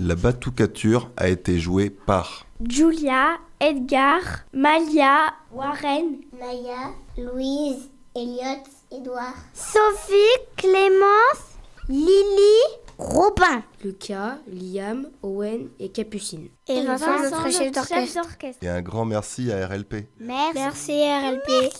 La batucature a été jouée par Julia, Edgar, Malia, Warren, Maya, Louise, Elliot, Edouard, Sophie, Clémence, Lily, Robin, Lucas, Liam, Owen et Capucine. et Vincent, notre chef d'orchestre. et un grand merci à RLP. Merci RLP.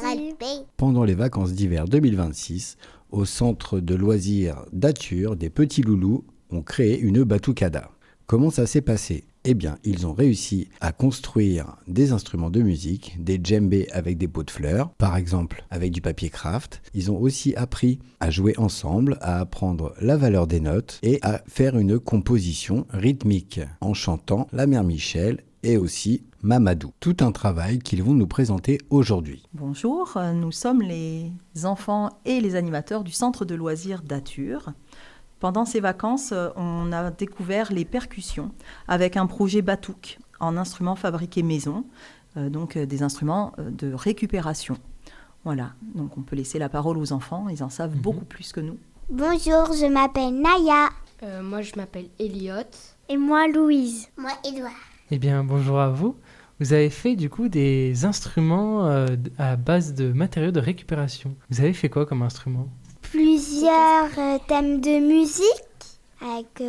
RLP. Pendant les vacances d'hiver 2026, au centre de loisirs d'Ature, des petits loulous ont créé une batucada. Comment ça s'est passé ? Eh bien, ils ont réussi à construire des instruments de musique, des djembés avec des pots de fleurs, par exemple avec du papier craft. Ils ont aussi appris à jouer ensemble, à apprendre la valeur des notes et à faire une composition rythmique en chantant La Mère Michel et aussi Mamadou. Tout un travail qu'ils vont nous présenter aujourd'hui. Bonjour, nous sommes les enfants et les animateurs du centre de loisirs d'Ature. Pendant ces vacances, on a découvert les percussions avec un projet batouk en instruments fabriqués maison, donc des instruments de récupération. Voilà, donc on peut laisser la parole aux enfants, ils en savent beaucoup plus que nous. Bonjour, je m'appelle Naya. Moi, je m'appelle Elliot. Et moi, Louise. Moi, Edouard. Eh bien, bonjour à vous. Vous avez fait du coup des instruments à base de matériaux de récupération. Vous avez fait quoi comme instrument ? Plusieurs thèmes de musique avec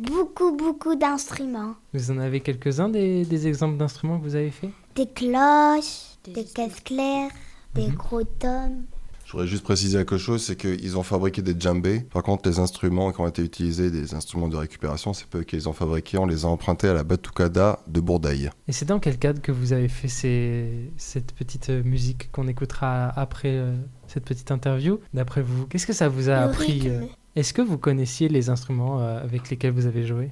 beaucoup d'instruments. Vous en avez quelques-uns des exemples d'instruments que vous avez fait ? Des cloches, des caisses claires, des gros tomes. Je voudrais juste préciser quelque chose, c'est qu'ils ont fabriqué des djembés. Par contre, les instruments qui ont été utilisés, des instruments de récupération, c'est pas eux qui les ont fabriqués, on les a empruntés à la batucada de Bourdeil. Et c'est dans quel cadre que vous avez fait cette petite musique qu'on écoutera après cette petite interview ? D'après vous, qu'est-ce que ça vous a Le appris rythme. Est-ce que vous connaissiez les instruments avec lesquels vous avez joué ?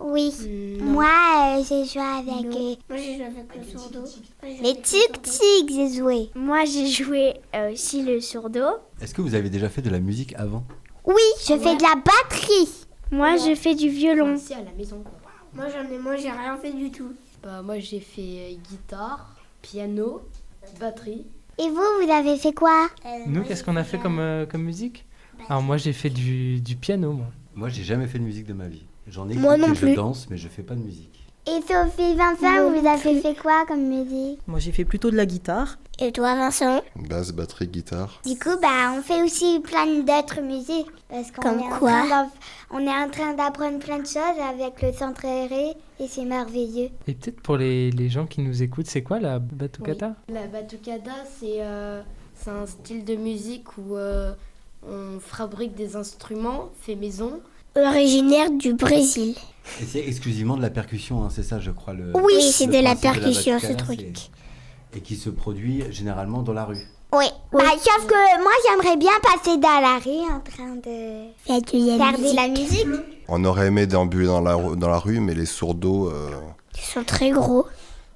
Oui. Non. Moi, j'ai joué avec... Moi, j'ai joué avec le sourdo. les tic-tic, j'ai joué. Moi, j'ai joué aussi le sourdo. Est-ce que vous avez déjà fait de la musique avant ? Oui, je fais de la batterie. Moi, je fais du violon. C'est à la maison. Moi, j'ai rien fait du tout. Moi, j'ai fait guitare, piano, batterie. Et vous avez fait quoi? Nous, qu'est-ce qu'on a fait comme musique ? Alors moi, j'ai fait du piano, moi. Moi, j'ai jamais fait de musique de ma vie. J'en ai Moi écouté, non je plus. danse, mais je fais pas de musique. Et Sophie, Vincent, vous avez fait quoi comme musique? Moi, j'ai fait plutôt de la guitare. Et toi, Vincent? Basse, batterie, guitare. Du coup, on fait aussi plein d'autres musiques. Parce qu'on Comme est en quoi? on est en train d'apprendre plein de choses avec le centre aéré et c'est merveilleux. Et peut-être pour les gens qui nous écoutent, c'est quoi la batucada ? La batucada, c'est un style de musique où on fabrique des instruments fait maison. Originaire du Brésil. Et c'est exclusivement de la percussion, hein, c'est ça, je crois. Oui, c'est le de la principe percussion, ce batucada, truc. Et qui se produit généralement dans la rue. Oui. Sauf que moi, j'aimerais bien passer dans la rue en train de faire de la musique. On aurait aimé déambuler dans la rue, mais les sourdos, Ils sont très gros.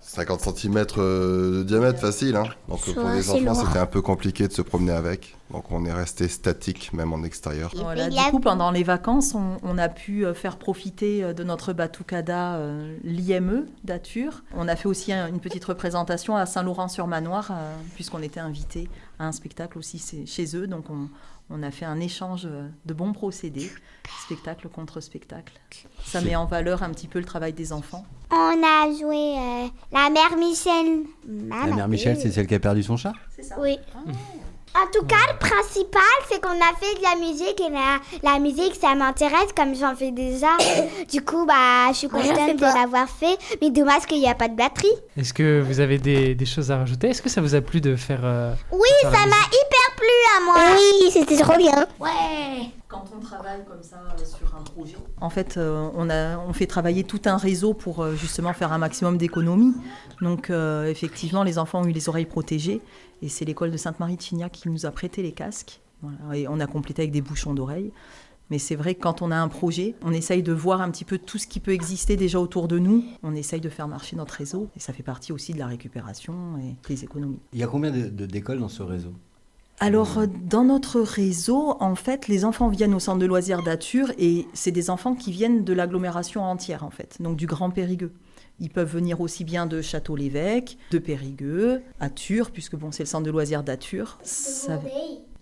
50 cm de diamètre, facile. Hein. Donc Sont pour les assez enfants, lourds. c'était un peu compliqué de se promener avec. Donc on est resté statique, même en extérieur. Voilà, puis, du coup, pendant les vacances, on a pu faire profiter de notre batucada l'IME d'Ature. On a fait aussi une petite représentation à Saint-Laurent-sur-Manoir, puisqu'on était invités à un spectacle aussi chez eux. Donc on a fait un échange de bons procédés, spectacle contre spectacle. Ça met en valeur un petit peu le travail des enfants. On a joué la mère Michel. La mère Michel, c'est celle qui a perdu son chat ? C'est ça. Oui. En tout cas, le principal, c'est qu'on a fait de la musique et la musique, ça m'intéresse comme j'en fais déjà. Du coup, je suis Moi, j'en fais contente de pas. l'avoir fait. Mais dommage qu'il n'y a pas de batterie. Est-ce que vous avez des choses à rajouter ? Est-ce que ça vous a plu de faire Oui, de faire ça la m'a musique hyper plu à moi. Oui, c'était trop bien. Ouais. Quand on travaille comme ça sur un projet, en fait, on fait travailler tout un réseau pour justement faire un maximum d'économies. Donc, effectivement, les enfants ont eu les oreilles protégées. Et c'est l'école de Sainte-Marie de Chignac qui nous a prêté les casques. Voilà. Et on a complété avec des bouchons d'oreilles. Mais c'est vrai que quand on a un projet, on essaye de voir un petit peu tout ce qui peut exister déjà autour de nous. On essaye de faire marcher notre réseau. Et ça fait partie aussi de la récupération et des économies. Il y a combien d'écoles dans ce réseau ? Alors, dans notre réseau, en fait, les enfants viennent au centre de loisirs d'Ature et c'est des enfants qui viennent de l'agglomération entière, en fait, donc du Grand Périgueux. Ils peuvent venir aussi bien de Château-l'Évêque, de Périgueux, Ature, puisque c'est le centre de loisirs d'Ature.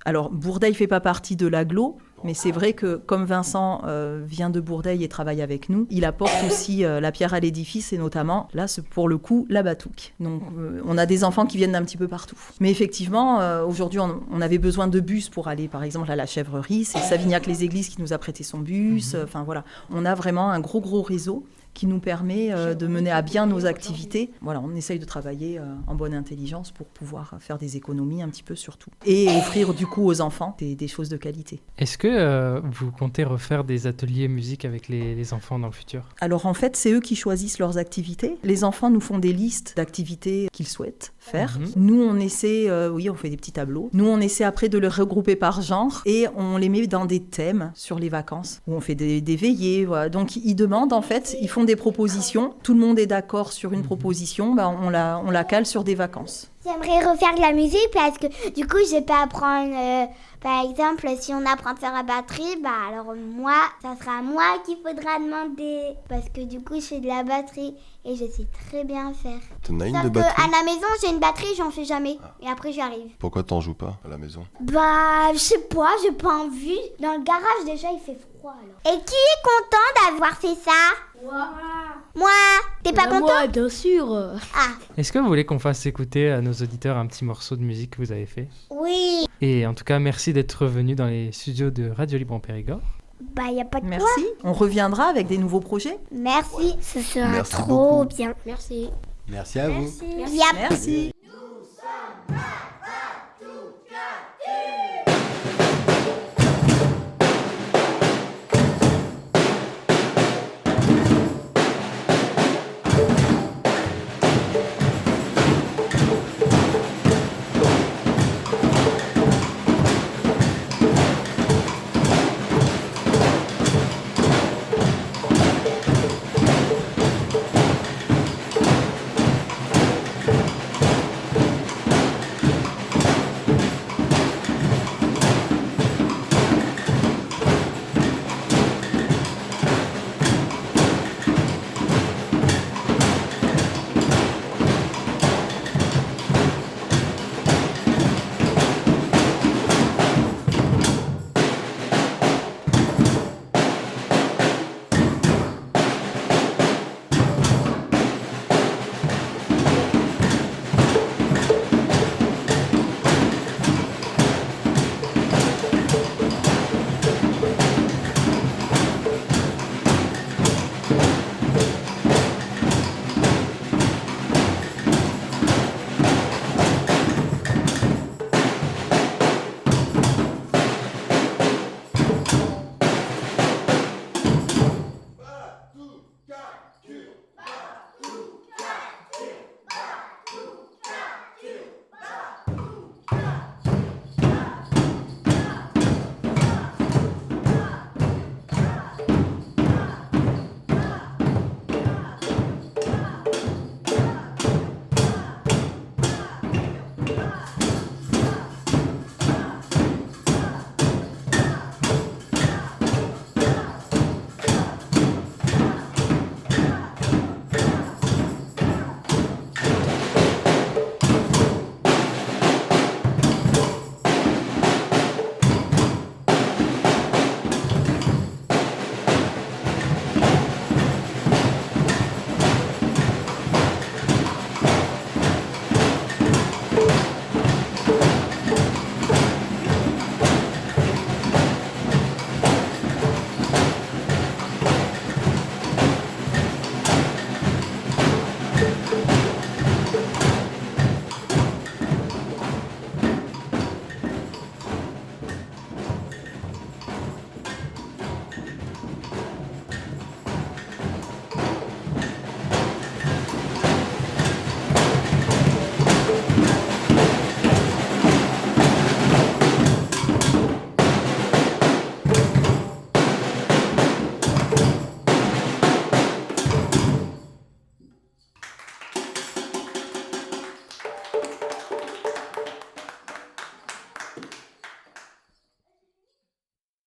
Alors, Bourdeil ne fait pas partie de l'agglo, Mais c'est vrai que comme Vincent vient de Bourdeil et travaille avec nous, il apporte aussi la pierre à l'édifice et notamment, là, c'est pour le coup, la batouque. Donc, on a des enfants qui viennent d'un petit peu partout. Mais effectivement, aujourd'hui, on avait besoin de bus pour aller, par exemple, à la Chèvrerie. C'est Savignac-les-Églises qui nous a prêté son bus. Enfin, voilà. On a vraiment un gros réseau qui nous permet de mener à bien nos activités. Voilà, on essaye de travailler en bonne intelligence pour pouvoir faire des économies un petit peu sur tout. Et offrir du coup aux enfants des choses de qualité. Est-ce que vous comptez refaire des ateliers musique avec les enfants dans le futur? Alors en fait, c'est eux qui choisissent leurs activités. Les enfants nous font des listes d'activités qu'ils souhaitent faire. Nous, on essaie, on fait des petits tableaux. Nous, on essaie après de les regrouper par genre et on les met dans des thèmes sur les vacances où on fait des veillées. Voilà. Donc ils demandent en fait, ils font des propositions. Tout le monde est d'accord sur une proposition, on la cale sur des vacances. J'aimerais refaire de la musique parce que du coup, je peux apprendre, par exemple, si on apprend à faire la batterie, alors moi, ça sera à moi qu'il faudra demander. Parce que du coup, je fais de la batterie et je sais très bien faire. T'en as une Sauf de que batterie? à la maison, j'ai une batterie, j'en fais jamais. Et après, j'y arrive. Pourquoi t'en joues pas à la maison? Je sais pas, j'ai pas envie. Dans le garage, déjà, il fait froid alors. Et qui est content d'avoir fait ça? Moi. T'es pas content? Moi, bien sûr. Ah, Est-ce que vous voulez qu'on fasse écouter à nos auditeurs un petit morceau de musique que vous avez fait? oui. Et en tout cas, merci d'être venu dans les studios de Radio Libre en Périgord. Y a pas de quoi. Merci. On reviendra avec des nouveaux projets. Merci. Ce sera Merci trop beaucoup. bien. Merci. Merci à vous. Merci. Merci.